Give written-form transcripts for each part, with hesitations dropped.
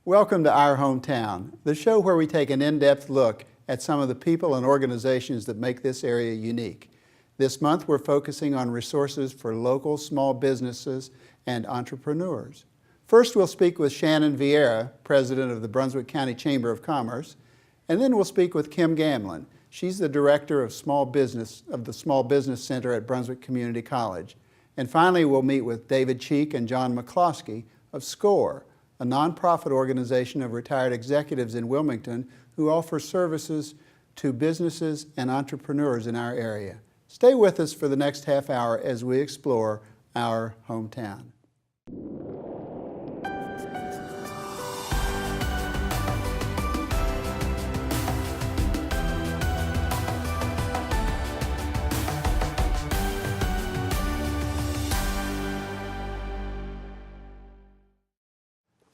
Welcome to Our Hometown, the show where we take an in-depth look at some of the people and organizations that make this area unique. This month we're focusing on resources for local small businesses and entrepreneurs. First we'll speak with Shannon Viera, president of the Brunswick County Chamber of Commerce, and then we'll speak with Kim Gamlin. She's the director of small business of the Small Business Center at Brunswick Community College. And finally we'll meet with David Cheek and John McCloskey of SCORE, a nonprofit organization of retired executives in Wilmington who offers services to businesses and entrepreneurs in our area. Stay with us for the next half hour as we explore our hometown.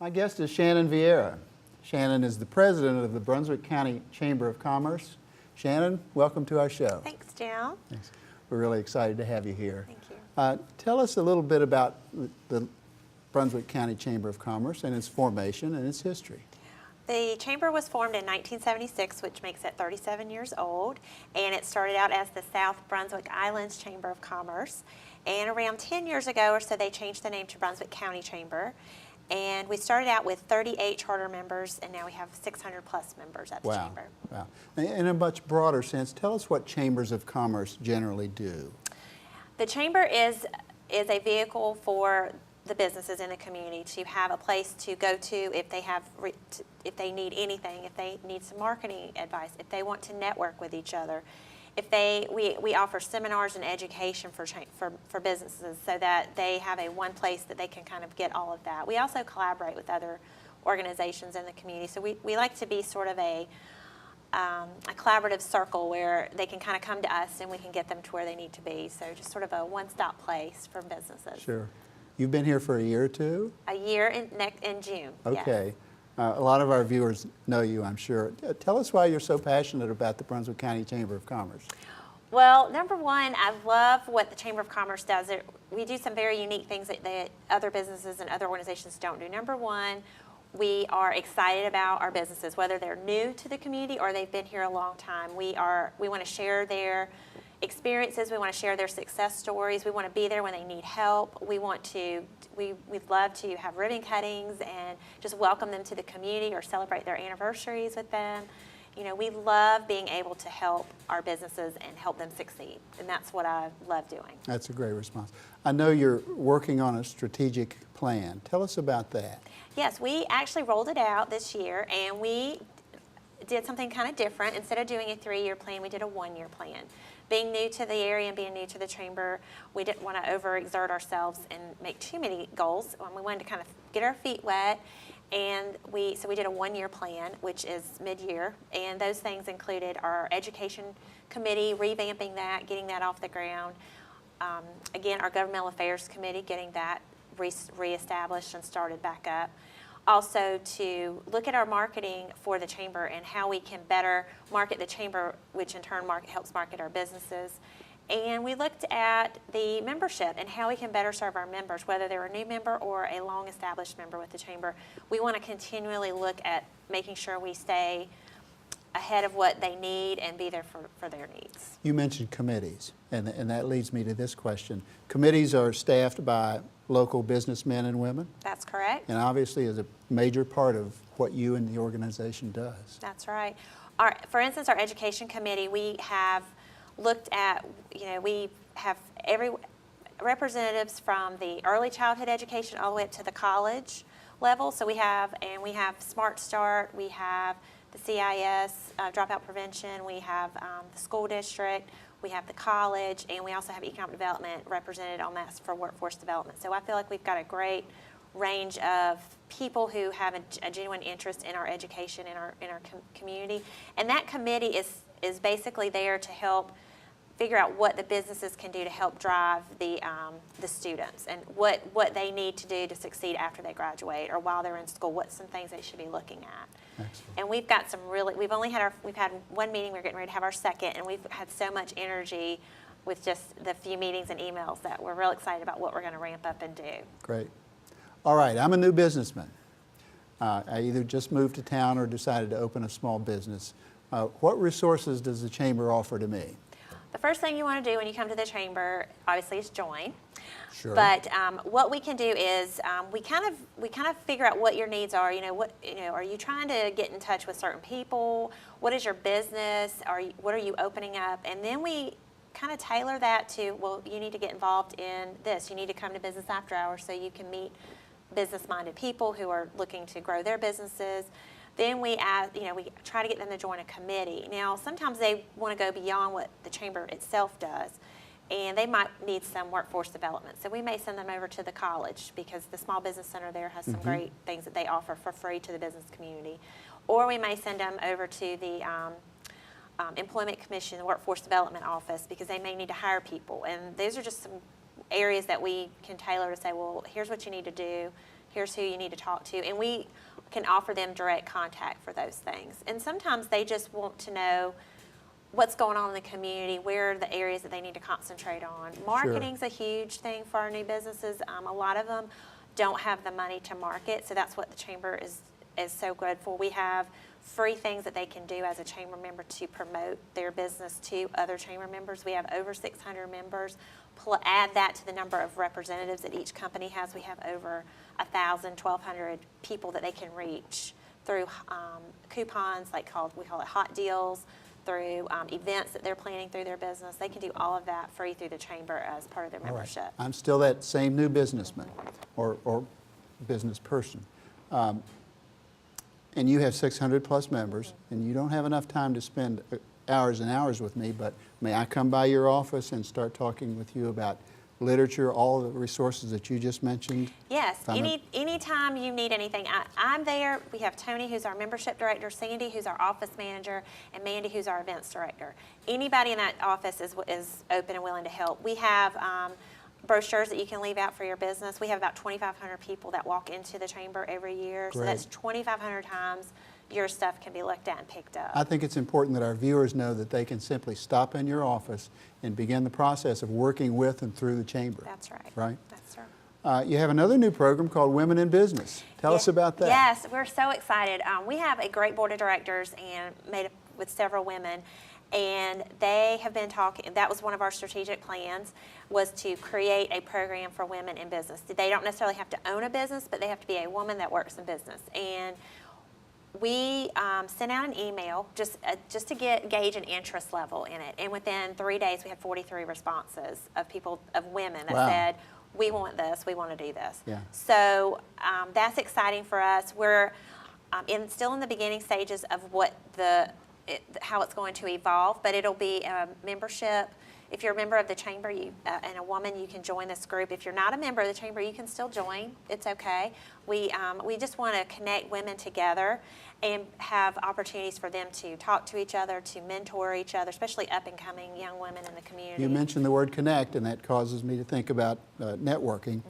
My guest is Shannon Viera. Shannon is the president of the Brunswick County Chamber of Commerce. Shannon, welcome to our show. Thanks, Jim. Thanks. We're really excited to have you here. Thank you. Tell us a little bit about the Brunswick County Chamber of Commerce and its formation and its history. The Chamber was formed in 1976, which makes it 37 years old, and it started out as the South Brunswick Islands Chamber of Commerce. And around 10 years ago or so, they changed the name to Brunswick County Chamber. And we started out with 38 charter members, and now we have 600 plus members at the Chamber. Wow. In a much broader sense, tell us what chambers of commerce generally do. The Chamber is a vehicle for the businesses in the community to have a place to go to if they need anything, if they need some marketing advice, if they want to network with each other. We offer seminars and education for businesses so that they have one place that they can kind of get all of that. We also collaborate with other organizations in the community. So we like to be sort of a collaborative circle where they can kind of come to us and we can get them to where they need to be. So just sort of a one-stop place for businesses. Sure. You've been here for a year or two? A year in June. Okay. Yes. A lot of our viewers know you, I'm sure. Tell us why you're so passionate about the Brunswick County Chamber of Commerce. Well, number one, I love what the Chamber of Commerce does. We do some very unique things that other businesses and other organizations don't do. Number one, we are excited about our businesses, whether they're new to the community or they've been here a long time. We want to share their experiences. We want to share their success stories. We want to be there when they need help. We'd love to have ribbon cuttings and just welcome them to the community or celebrate their anniversaries with them. You know, we love being able to help our businesses and help them succeed, and that's what I love doing. That's a great response. I know you're working on a strategic plan. Tell us about that. Yes, we actually rolled it out this year, and we did something kind of different. Instead of doing a 3-year plan, we did a 1-year plan. Being new to the area and being new to the Chamber, we didn't want to overexert ourselves and make too many goals. We wanted to kind of get our feet wet, and so we did a 1-year plan, which is mid-year, and those things included our education committee, revamping that, getting that off the ground. Again, our governmental affairs committee, getting that reestablished and started back up. Also to look at our marketing for the Chamber and how we can better market the Chamber, which in turn helps market our businesses. And we looked at the membership and how we can better serve our members, whether they're a new member or a long-established member with the Chamber. We want to continually look at making sure we stay ahead of what they need and be there for their needs. You mentioned committees, and that leads me to this question. Committees are staffed by local businessmen and women? That's correct. And obviously is a major part of what you and the organization does. That's right. For instance, our education committee, we have looked at, we have representatives from the early childhood education all the way up to the college level. So we have Smart Start, we have the CIS, dropout prevention, we have the school district, we have the college, and we also have economic development represented on that for workforce development. So I feel like we've got a great range of people who have a genuine interest in our education in our community. And that committee is basically there to help figure out what the businesses can do to help drive the students and what they need to do to succeed after they graduate or while they're in school, what's some things they should be looking at. Excellent. And we've got some we've had one meeting, we're getting ready to have our second, and we've had so much energy with just the few meetings and emails that we're real excited about what we're going to ramp up and do. Great. All right, I'm a new businessman. I either just moved to town or decided to open a small business. What resources does the chamber offer to me? The first thing you want to do when you come to the chamber, obviously, is join. Sure. But what we can do is we kind of figure out what your needs are. Are you trying to get in touch with certain people? What is your business? What are you opening up? And then we kind of tailor that to, well, you need to get involved in this. You need to come to business after hours so you can meet business-minded people who are looking to grow their businesses. Then we try to get them to join a committee. Now, sometimes they want to go beyond what the chamber itself does, and they might need some workforce development. So we may send them over to the college because the Small Business Center there has some great things that they offer for free to the business community. Or we may send them over to the Employment Commission, the Workforce Development Office, because they may need to hire people. And those are just some areas that we can tailor to say, well, here's what you need to do, here's who you need to talk to, and we can offer them direct contact for those things. And sometimes they just want to know what's going on in the community, where are the areas that they need to concentrate on. Marketing's a huge thing for our new businesses. A lot of them don't have the money to market, so that's what the chamber is so good for. We have free things that they can do as a chamber member to promote their business to other chamber members. We have over 600 members. Add that to the number of representatives that each company has. We have over 1,000, 1,200 people that they can reach through coupons, we call it hot deals, through events that they're planning through their business. They can do all of that free through the chamber as part of their membership. Right. I'm still that same new businessman or business person. And you have 600 plus members, and you don't have enough time to spend hours and hours with me, but may I come by your office and start talking with you about literature, all the resources that you just mentioned? Yes, anytime you need anything, I'm there. We have Tony, who's our membership director, Sandy, who's our office manager, and Mandy, who's our events director. Anybody in that office is open and willing to help. We have brochures that you can leave out for your business. We have about 2,500 people that walk into the chamber every year, so that's 2,500 times your stuff can be looked at and picked up. I think it's important that our viewers know that they can simply stop in your office and begin the process of working with and through the chamber. That's right. Right? That's right. You have another new program called Women in Business. Tell us about that. Yes, we're so excited. We have a great board of directors and made up with several women, and they have been talking. That was one of our strategic plans, was to create a program for women in business. They don't necessarily have to own a business, but they have to be a woman that works in business. And we sent out an email just to gauge an interest level in it. And within 3 days, we had 43 responses of women that said, we want this, we want to do this. Yeah. So that's exciting for us. We're still in the beginning stages of how it's going to evolve, but it'll be a membership. If you're a member of the chamber and a woman, you can join this group. If you're not a member of the chamber, you can still join. It's okay. We just want to connect women together and have opportunities for them to talk to each other, to mentor each other, especially up-and-coming young women in the community. You mentioned the word connect, and that causes me to think about networking.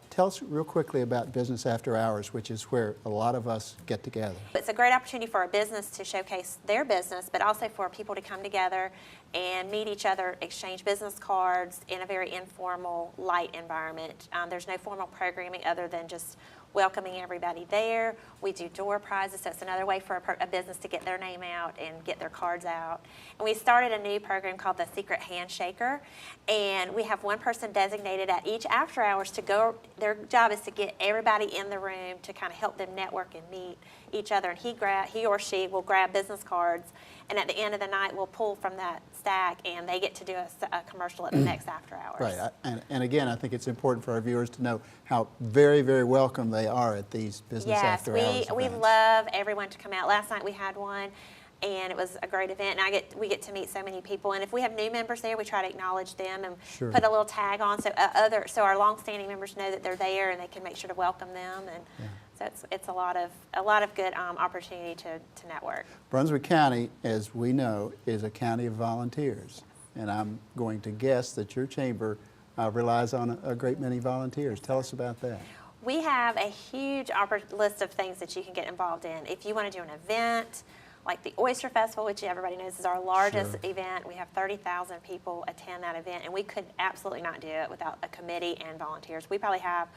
Tell us real quickly about Business After Hours, which is where a lot of us get together. It's a great opportunity for a business to showcase their business, but also for people to come together and meet each other, exchange business cards in a very informal, light environment. There's no formal programming other than just welcoming everybody there. We do door prizes, so it's another way for a business to get their name out and get their cards out. And we started a new program called the Secret Handshaker, and we have one person designated at each after hours to go. Their job is to get everybody in the room to kind of help them network and meet each other. And he or she will grab business cards, and at the end of the night, we'll pull from that stack, and they get to do a commercial at the next after hours. Right, and again, I think it's important for our viewers to know how very, very welcome they are at these Business After Hours events. Yes, we love everyone to come out. Last night we had one, and it was a great event, and we get to meet so many people. And if we have new members there, we try to acknowledge them and put a little tag on so our longstanding members know that they're there, and they can make sure to welcome them. And so it's a lot of good opportunity to network. Brunswick County, as we know, is a county of volunteers, and I'm going to guess that your chamber relies on a great many volunteers. Tell us about that. We have a huge list of things that you can get involved in. If you want to do an event like the Oyster Festival, which everybody knows is our largest event, we have 30,000 people attend that event, and we could absolutely not do it without a committee and volunteers. We probably have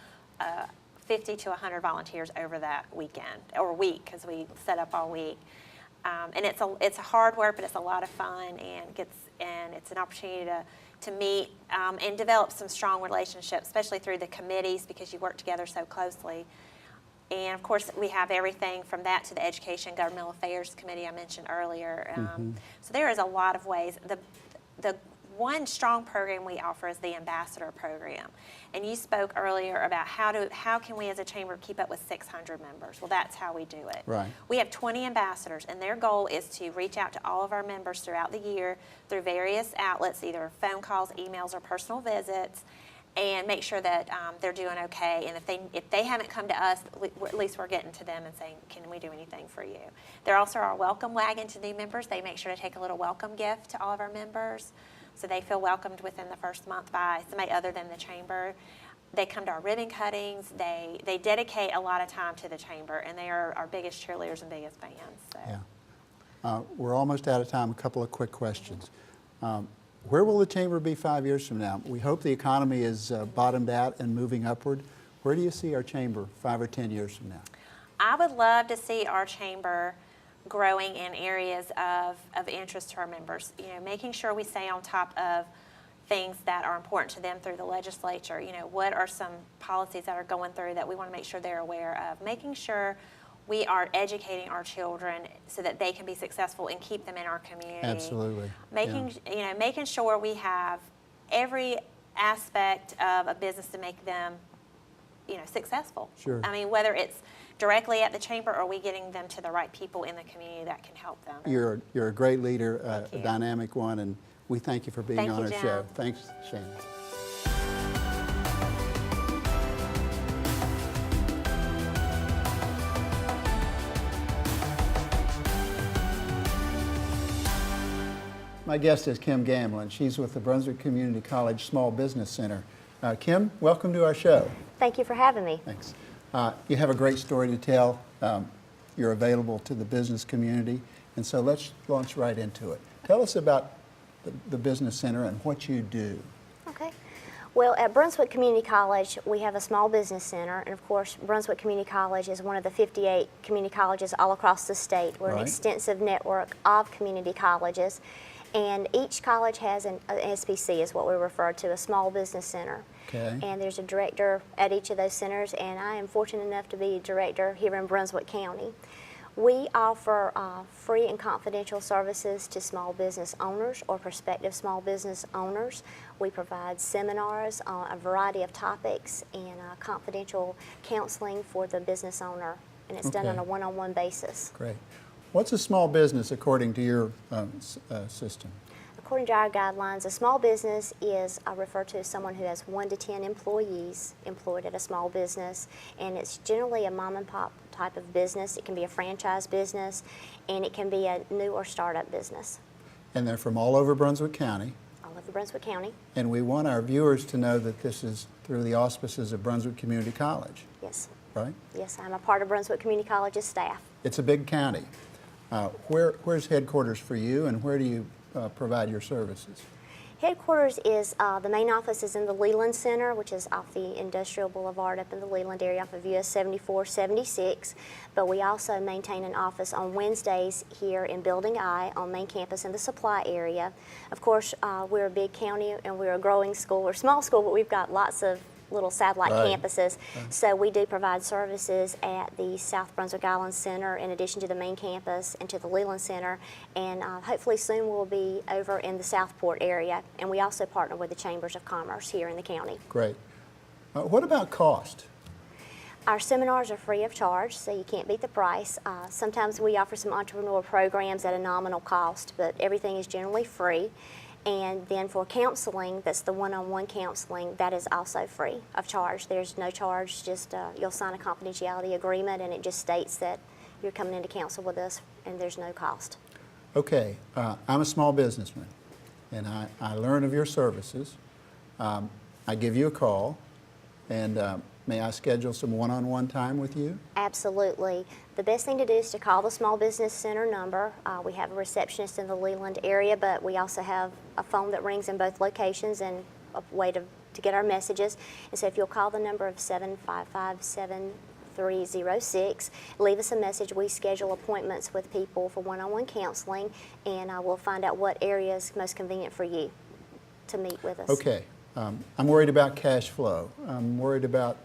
50 to 100 volunteers over that weekend, or week, because we set up all week. And it's a hard work, but it's a lot of fun, and it's an opportunity to meet and develop some strong relationships, especially through the committees, because you work together so closely. And of course, we have everything from that to the Education Governmental Affairs Committee I mentioned earlier. So there is a lot of ways. The one strong program we offer is the Ambassador Program. And you spoke earlier about how can we as a chamber keep up with 600 members? Well, that's how we do it. Right. We have 20 ambassadors, and their goal is to reach out to all of our members throughout the year through various outlets, either phone calls, emails, or personal visits, and make sure that they're doing okay. And if they haven't come to us, at least we're getting to them and saying, can we do anything for you? They're also our welcome wagon to new members. They make sure to take a little welcome gift to all of our members, so they feel welcomed within the first month by somebody other than the chamber. They come to our ribbon cuttings. They dedicate a lot of time to the chamber, and they are our biggest cheerleaders and biggest fans. So. Yeah. We're almost out of time. A couple of quick questions. Where will the chamber be 5 years from now? We hope the economy is bottomed out and moving upward. Where do you see our chamber 5 or 10 years from now? I would love to see our chamber growing in areas of interest to our members. You know, making sure we stay on top of things that are important to them through the legislature. You know, what are some policies that are going through that we want to make sure they're aware of? Making sure we are educating our children so that they can be successful and keep them in our community. Absolutely. Making sure we have every aspect of a business to make them, successful. Sure. I mean, whether it's directly at the chamber or we getting them to the right people in the community that can help them. You're a great leader, a Thank you. dynamic one, and we thank you for being Thank on you, our Jim. show. Thanks, Shannon. My guest is Kim Gamlin. She's with the Brunswick Community College Small Business Center. Kim, welcome to our show. Thank you for having me. Thanks. You have a great story to tell. You're available to the business community, and so let's launch right into it. Tell us about the Business Center and what you do. Okay. Well, at Brunswick Community College, we have a small business center, and of course, Brunswick Community College is one of the 58 community colleges all across the state. We're an Right. extensive network of community colleges, and each college has an SBC, is what we refer to, a small business center. Okay. And there's a director at each of those centers, and I am fortunate enough to be a director here in Brunswick County. We offer free and confidential services to small business owners or prospective small business owners. We provide seminars on a variety of topics and confidential counseling for the business owner, and it's done Okay. on a one-on-one basis. Great. What's a small business according to your system? According to our guidelines, a small business is referred to as someone who has 1 to 10 employees employed at a small business, and it's generally a mom and pop type of business. It can be a franchise business, and it can be a new or startup business. And they're from all over Brunswick County. All over Brunswick County. And we want our viewers to know that this is through the auspices of Brunswick Community College, Yes. right? Yes, I'm a part of Brunswick Community College's staff. It's a big county. Where's headquarters for you, and where do you provide your services? Headquarters is, the main office is in the Leland Center, which is off the Industrial Boulevard up in the Leland area off of US 7476. But we also maintain an office on Wednesdays here in Building I on main campus in the supply area. Of course, we're a big county and we're a growing school. We're a small school, but we've got lots of little satellite Right. campuses. So we do provide services at the South Brunswick Island Center in addition to the main campus and to the Leland Center. And hopefully soon we'll be over in the Southport area. And we also partner with the Chambers of Commerce here in the county. Great. What about cost? Our seminars are free of charge, so you can't beat the price. Sometimes we offer some entrepreneur programs at a nominal cost, but everything is generally free. And then for counseling, that's the one-on-one counseling, that is also free of charge. There's no charge, just you'll sign a confidentiality agreement and it just states that you're coming in to counsel with us and there's no cost. Okay, I'm a small businessman, and I learn of your services. I give you a call, and may I schedule some one-on-one time with you? Absolutely. The best thing to do is to call the Small Business Center number. We have a receptionist in the Leland area, but we also have a phone that rings in both locations and a way to to get our messages. And so if you'll call the number of 755-7306, leave us a message. We schedule appointments with people for one-on-one counseling, and we'll find out what area is most convenient for you to meet with us. Okay. I'm worried about cash flow. I'm worried about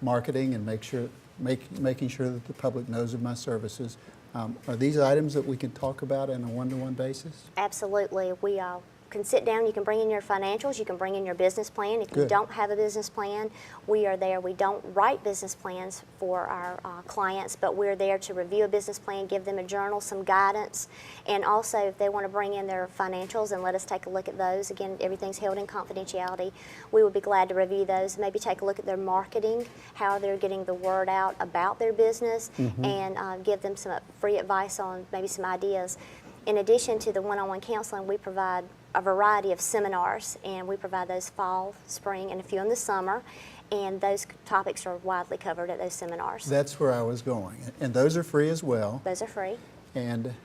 marketing and making sure that the public knows of my services. Are these items that we can talk about on a one-to-one basis? Absolutely. We can sit down, you can bring in your financials, you can bring in your business plan. If you Good. don't have a business plan, we are there. We don't write business plans for our clients, but we're there to review a business plan, give them a journal, some guidance, and also if they want to bring in their financials and let us take a look at those, again, everything's held in confidentiality, we would be glad to review those, maybe take a look at their marketing, how they're getting the word out about their business, and give them some free advice on maybe some ideas. In addition to the one-on-one counseling, we provide a variety of seminars, and we provide those fall, spring, and a few in the summer, and those topics are widely covered at those seminars. That's where I was going. And those are free as well. Those are free. And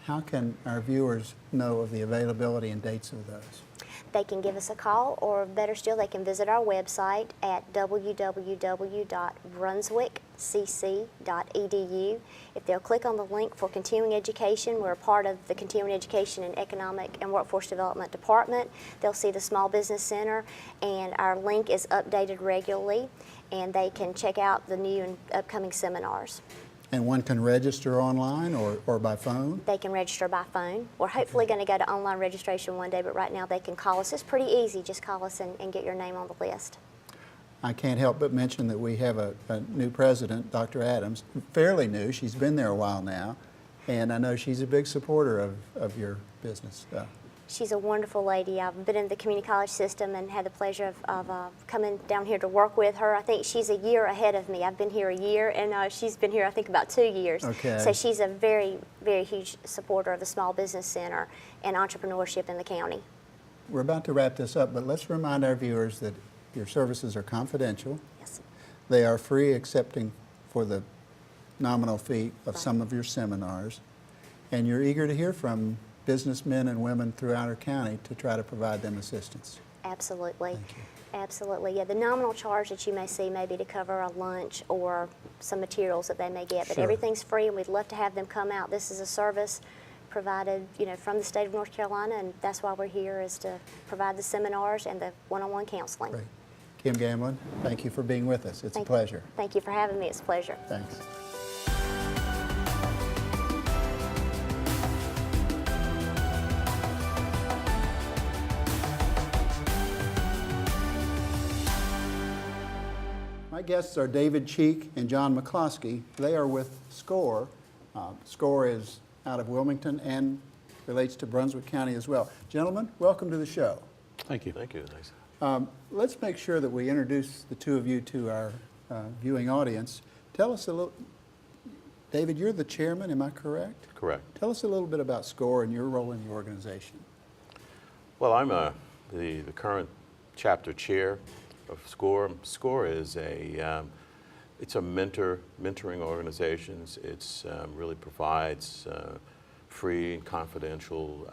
how can our viewers know of the availability and dates of those? They can give us a call, or better still, they can visit our website at www.brunswickcc.edu. If they'll click on the link for continuing education, we're a part of the Continuing Education and Economic and Workforce Development Department. They'll see the Small Business Center, and our link is updated regularly, and they can check out the new and upcoming seminars. And one can register online or by phone? They can register by phone. We're hopefully going to go to online registration one day, but right now they can call us. It's pretty easy. Just call us and get your name on the list. I can't help but mention that we have a new president, Dr. Adams, fairly new. She's been there a while now, and I know she's a big supporter of your business. She's a wonderful lady. I've been in the community college system and had the pleasure of coming down here to work with her. I think she's a year ahead of me. I've been here a year, and she's been here, I think, about 2 years. Okay. So she's a very, very huge supporter of the Small Business Center and entrepreneurship in the county. We're about to wrap this up, but let's remind our viewers that your services are confidential. Yes. They are free, excepting for the nominal fee of some of your seminars. And you're eager to hear from businessmen and women throughout our county to try to provide them assistance. Absolutely. Thank you. Absolutely. Yeah, the nominal charge that you may see may be to cover a lunch or some materials that they may get, but Sure. everything's free, and we'd love to have them come out. This is a service provided, from the state of North Carolina, and that's why we're here, is to provide the seminars and the one-on-one counseling. Great. Kim Gamlin, thank you for being with us. It's a Thank- pleasure. Thank you for having me. It's a pleasure. Thanks. My guests are David Cheek and John McCloskey. They are with SCORE. SCORE is out of Wilmington and relates to Brunswick County as well. Gentlemen, welcome to the show. Thank you. Thank you. Thanks. Let's make sure that we introduce the two of you to our viewing audience. Tell us a little, David, you're the chairman, am I correct? Correct. Tell us a little bit about SCORE and your role in the organization. Well, I'm the current chapter chair of SCORE. SCORE is it's a mentoring organization. It's really provides free and confidential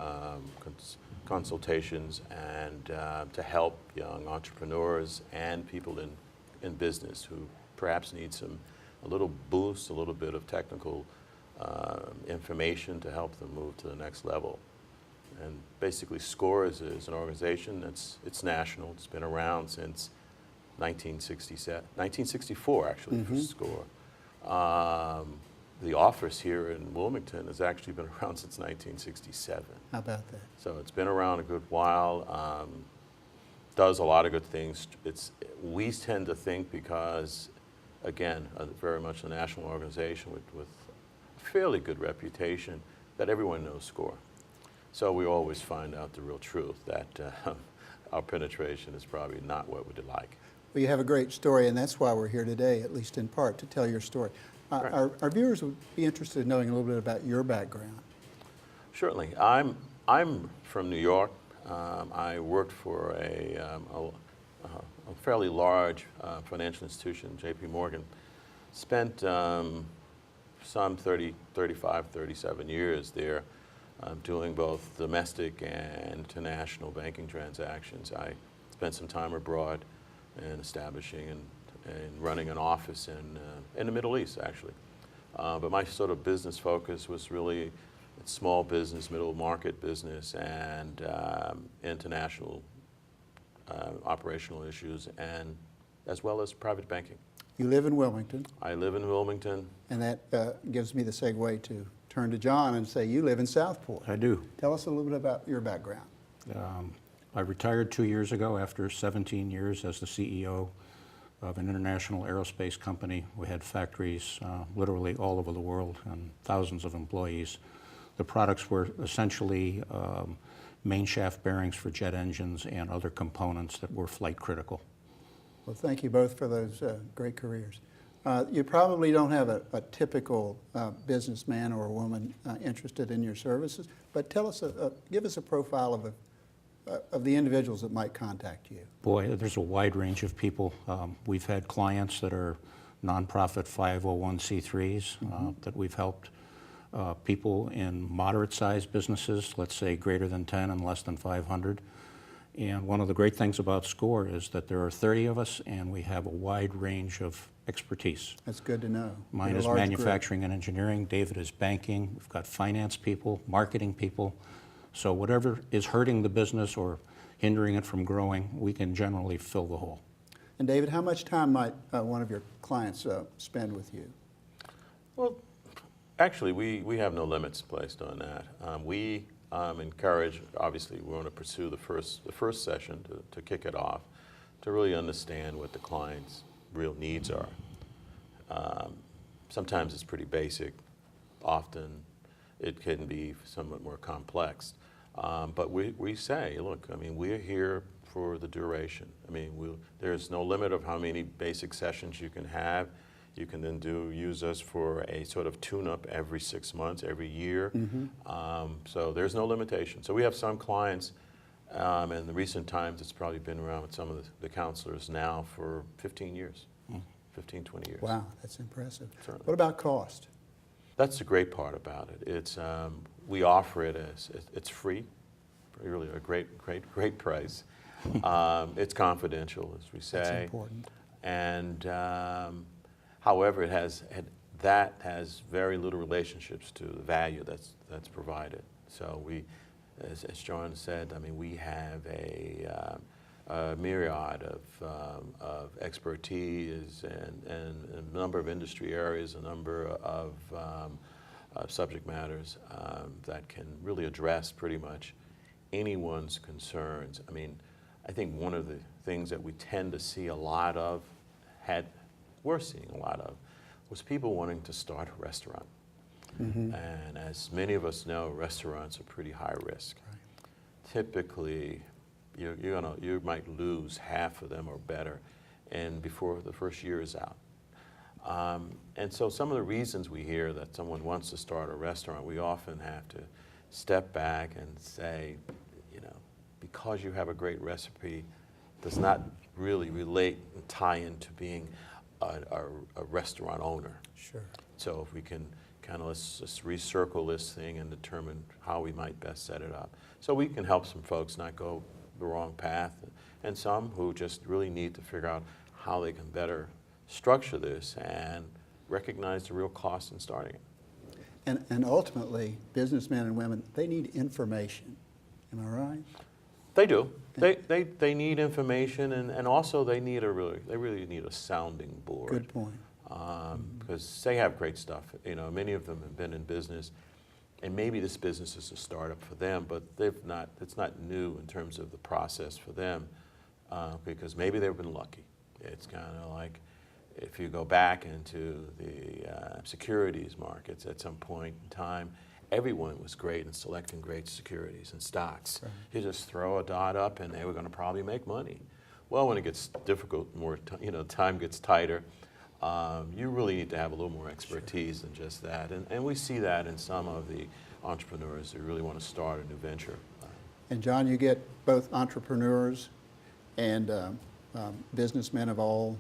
consultations and to help young entrepreneurs and people in business who perhaps need a little boost, a little bit of technical information to help them move to the next level. And basically, SCORE is an organization it's national. It's been around since 1964, actually, for SCORE. The office here in Wilmington has actually been around since 1967. How about that? So it's been around a good while, does a lot of good things. We tend to think because, again, very much a national organization with a fairly good reputation, that everyone knows SCORE. So we always find out the real truth, that our penetration is probably not what we'd like. Well, you have a great story, and that's why we're here today, at least in part, to tell your story. Right. Our viewers would be interested in knowing a little bit about your background. Certainly. I'm from New York. I worked for a fairly large financial institution, J.P. Morgan. Spent some 35, 37 years there doing both domestic and international banking transactions. I spent some time abroad and establishing and running an office in the Middle East, actually. But my sort of business focus was really small business, middle market business, and international operational issues, and as well as private banking. You live in Wilmington, I live in Wilmington. and that gives me the segue to turn to John and say you live in Southport. I do. Tell us a little bit about your background. I retired 2 years ago after 17 years as the CEO of an international aerospace company. We had factories literally all over the world and thousands of employees. The products were essentially main shaft bearings for jet engines and other components that were flight critical. Well, thank you both for those great careers. You probably don't have a typical businessman or woman interested in your services, but tell us, give us a profile of the individuals that might contact you. Boy, there's a wide range of people. We've had clients that are nonprofit 501c3s that we've helped. People in moderate-sized businesses, let's say greater than 10 and less than 500. And one of the great things about SCORE is that there are 30 of us and we have a wide range of expertise. That's good to know. Mine You're a is large manufacturing and engineering, David is banking, we've got finance people, marketing people. So whatever is hurting the business or hindering it from growing, we can generally fill the hole. group. And David, how much time might one of your clients spend with you? Well, actually, we have no limits placed on that. We encourage, obviously, we want to pursue the first session to kick it off, to really understand what the client's real needs are. Sometimes it's pretty basic. Often it can be somewhat more complex. But we say, look, I mean, we're here for the duration. I mean, there's no limit of how many basic sessions you can have. You can then use us for a sort of tune-up every 6 months, every year. So there's no limitation. So we have some clients, in the recent times, it's probably been around with some of the counselors now for 15 years, 15, 20 years. Wow, that's impressive. Certainly. What about cost? That's the great part about it. It's we offer it as it's free, really a great price. It's confidential, as we say. That's important. And however, that has very little relationships to the value that's provided. So we, as John said, I mean, we have a myriad of expertise and a number of industry areas, a number of subject matters that can really address pretty much anyone's concerns. I mean, I think one of the things that we tend to see a lot of, we're seeing a lot of, was people wanting to start a restaurant. And as many of us know, restaurants are pretty high risk. Right. Typically, you might lose half of them or better, and before the first year is out. And so some of the reasons we hear that someone wants to start a restaurant, we often have to step back and say, because you have a great recipe does not really relate and tie into being a restaurant owner. Sure. So if we can kind of let's just recircle this thing and determine how we might best set it up. So we can help some folks not go the wrong path, and some who just really need to figure out how they can better structure this and recognize the real cost in starting it. And ultimately, businessmen and women, they need information. Am I right? They do. They need information, and also they really need a sounding board. Good point. Because they have great stuff. Many of them have been in business, and maybe this business is a startup for them, but it's not new in terms of the process for them, because maybe they've been lucky. It's kind of like if you go back into the securities markets at some point in time, everyone was great in selecting great securities and stocks. Right. You just throw a dot up and they were going to probably make money. Well, when it gets difficult, time gets tighter, you really need to have a little more expertise than just that. And we see that in some of the entrepreneurs who really want to start a new venture. And John, you get both entrepreneurs and businessmen of all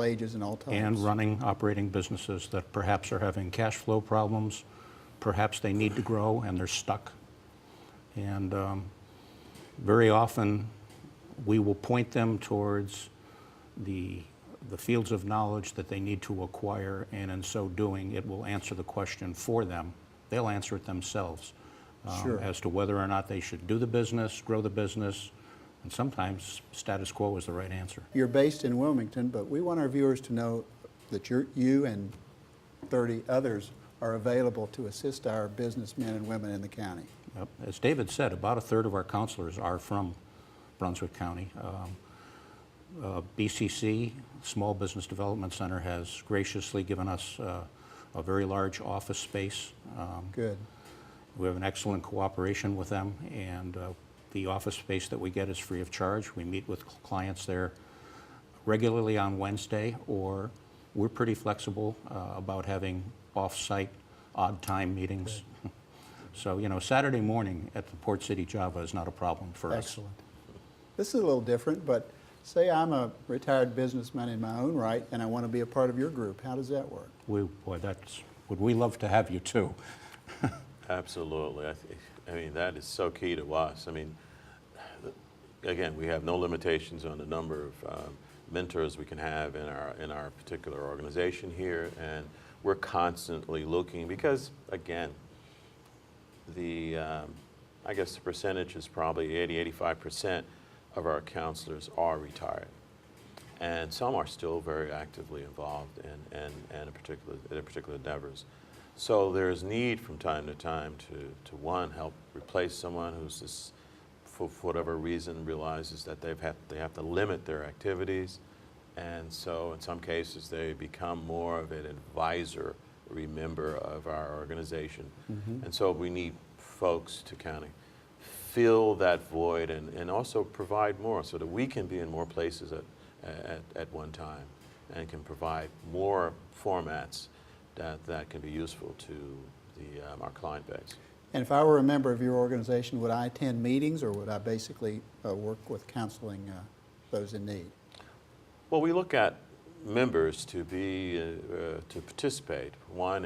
ages and all types. And running, operating businesses that perhaps are having cash flow problems, perhaps they need to grow and they're stuck. And very often We will point them towards the fields of knowledge that they need to acquire, and in so doing, it will answer the question for them. They'll answer it themselves Sure. as to whether or not they should do the business, grow the business, and sometimes status quo is the right answer. You're based in Wilmington, but we want our viewers to know that you and 30 others are available to assist our businessmen and women in the county. Yep. As David said, about a third of our counselors are from Brunswick County. BCC, Small Business Development Center, has graciously given us a very large office space. Good. We have an excellent cooperation with them, and the office space that we get is free of charge. We meet with clients there regularly on Wednesday, or we're pretty flexible about having off-site odd time meetings. So, you know, Saturday morning at the Port City Java is not a problem for us. Excellent. This is a little different, but say I'm a retired businessman in my own right and I want to be a part of your group. How does that work? Would we love to have you too. Absolutely. I mean, that is so key to us. I mean, again, we have no limitations on the number of mentors we can have in our particular organization here, and we're constantly looking because, again, I guess the percentage is probably 80–85% of our counselors are retired, and some are still very actively involved in particular endeavors. So there's need from time to time to one, help replace someone who's just, for whatever reason, realizes that they have to limit their activities, and so in some cases they become more of an advisory member of our organization. Mm-hmm. And so we need folks to kind of fill that void and also provide more so that we can be in more places at one time and can provide more formats that can be useful to our client base. And if I were a member of your organization, would I attend meetings or would I basically work with counseling those in need? Well, we look at members to participate, one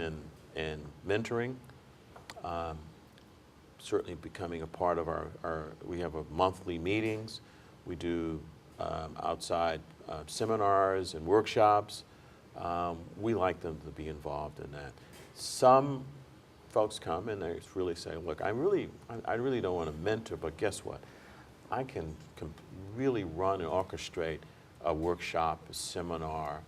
in mentoring, certainly becoming a part of we have monthly meetings. We do outside seminars and workshops. We like them to be involved in that. Some folks come and they really say, look, I really don't want to mentor, but guess what? I can really run and orchestrate a workshop, a seminar,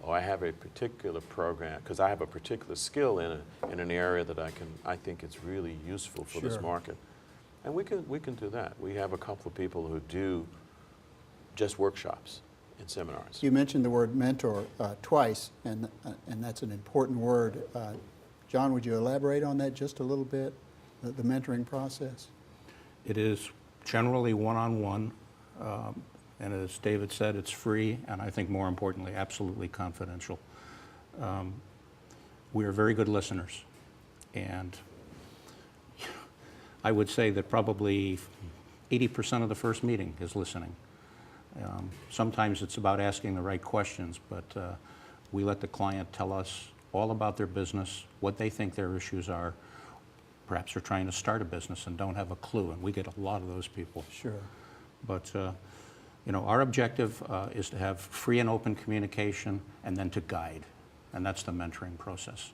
or I have a particular program because I have a particular skill in an area that I think it's really useful for this market, and we can do that. We have a couple of people who do just workshops and seminars. You mentioned the word mentor twice, and that's an important word. John, would you elaborate on that just a little bit, the mentoring process? It is generally one-on-one. And as David said, it's free, and I think more importantly, absolutely confidential. We are very good listeners, and I would say that probably 80% of the first meeting is listening. Sometimes it's about asking the right questions, but we let the client tell us all about their business, what they think their issues are. Perhaps they're trying to start a business and don't have a clue, and we get a lot of those people. Sure. But you know, our objective is to have free and open communication and then to guide, and that's the mentoring process.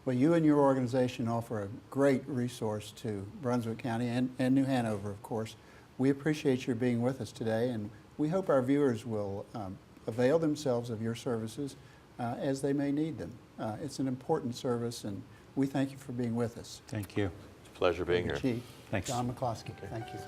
Well, you and your organization offer a great resource to Brunswick County and New Hanover, of course. We appreciate your being with us today, and we hope our viewers will avail themselves of your services as they may need them. It's an important service, and we thank you for being with us. Thank you. It's a pleasure being here. Chief. Thanks. John McCloskey. Thank you.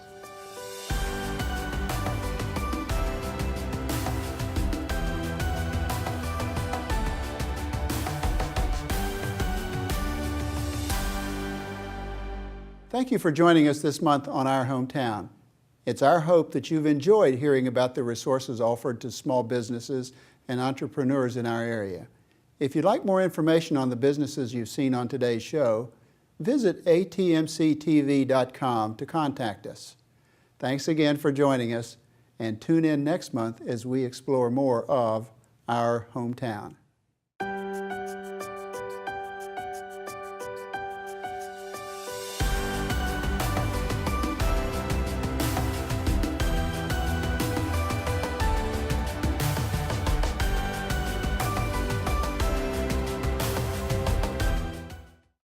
Thank you for joining us this month on Our Hometown. It's our hope that you've enjoyed hearing about the resources offered to small businesses and entrepreneurs in our area. If you'd like more information on the businesses you've seen on today's show, visit atmctv.com to contact us. Thanks again for joining us, and tune in next month as we explore more of Our Hometown.